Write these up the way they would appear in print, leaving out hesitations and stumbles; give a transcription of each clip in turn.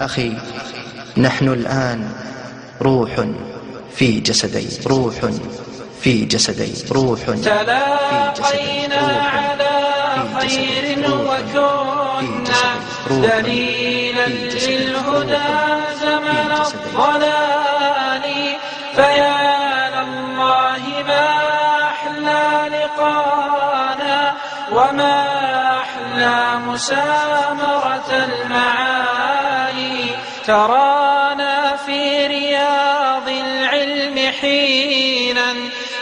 أخي، نحن الآن روح في جسدين، روح في جسدين، روح تلاقينا على خير وكنا دليلا للهدى زمن الضلال. فيا لله ما أحلى لقانا وما أحلى مسامرة المعاني. ترانا في رياض العلم حينا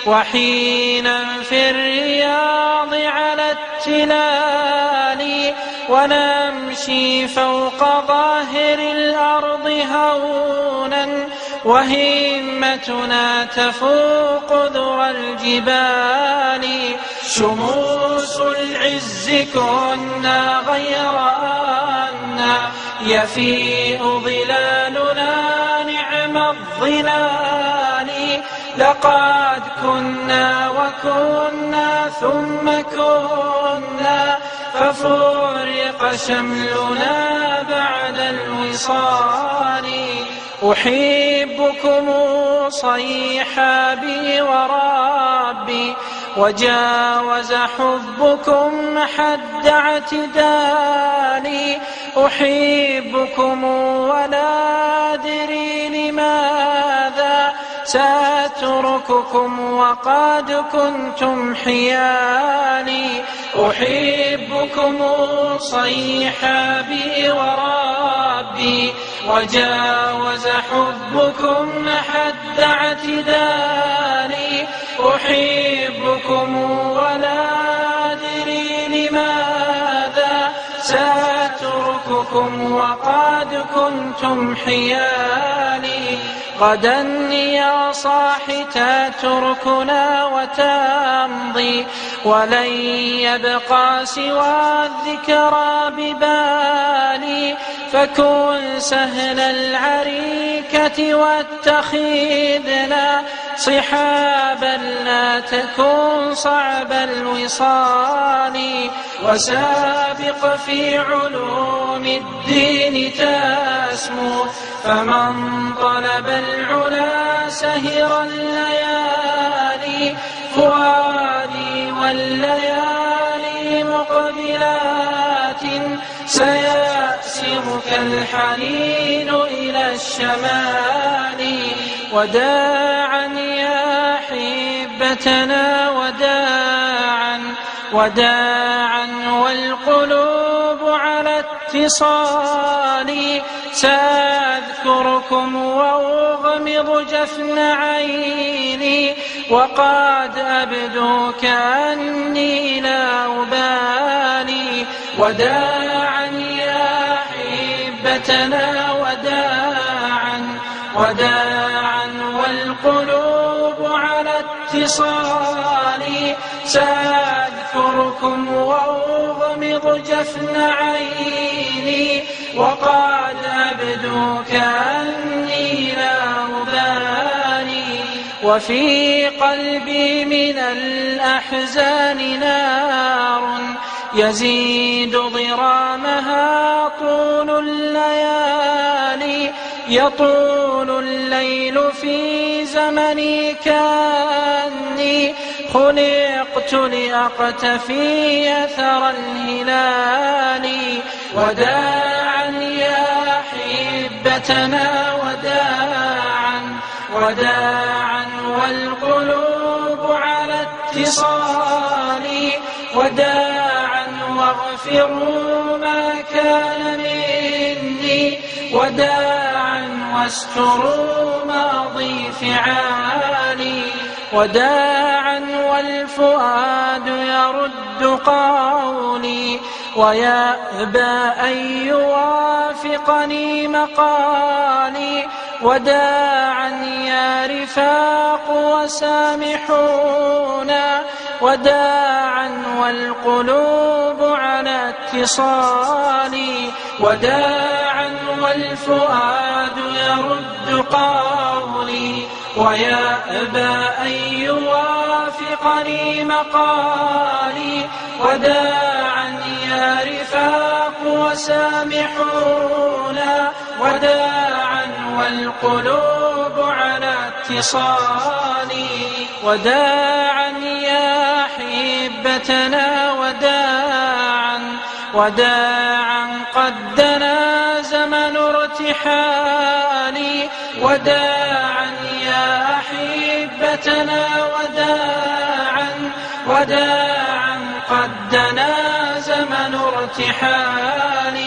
وحينا في الرياض على التلال، ونمشي فوق ظاهر الأرض هونا وهمتنا تفوق ذرى الجبال. شموس العز كنا غير أن يفيء ظلالنا نعم الظلال. لقد كنا وكنا ثم كنا ففرق شملنا بعد الوصال. أحبكم صيحابي وربي وجاوز حبكم حد اعتدالي. أحبكم ولا أدري لماذا سأترككم وقد كنتم حيالي. أحبكم صيحابي وربي وجاوز حبكم حد اعتدالي. أحبكم ولا أدري لماذا سأترككم وقد كنتم حيالي. غدا يا صاح تتركنا وتمضي ولن يبقى سوى الذكرى ببالي. فكن سهل العريكة واتخذنا صحابا لا تكن صعب الوصال. وسابق في علوم الدين تسمو فمن طلب العلا سهر الليالي. فؤادي والليالي مقبلات سيأسر كالحنين إلى الشمال. وداعا يا حبتنا وداعا والقلوب على اتصال. سأذكركم وأغمض جفن عيني وقد أبدو كأني لا أبالي. وداعا يا حبتنا وداعا والقلوب على اتصال. سأذكركم وأغمض جفن عيني وقد أبدو كأني لا أبالي. وفي قلبي من الأحزان نار يزيد ضرامها طول الليالي. يطول الليل في زمني كأني خلقت لأقتفي أثر الهلال. وداعا يا حبتنا وداعا والقلوب على اتصال. وداعا واغفروا ما كان مني وداعا واستروا ماضي فعالي. وداعا والفؤاد يرد قولي ويأبى أن يوافقني مقالي. وداعا يا رفاق وسامحونا وداعا والقلوب على اتصال. وداعا والفؤاد يرد قولي ويأبى أن يوافقني مقالي. وداعا يا رفاق وسامحونا وداعا والقلوب على اتصال وداعا يا أحبتنا وداعا قد دنا زمن ارتحال وداعا يا أحبتنا وداعا قد دنا زمن ارتحال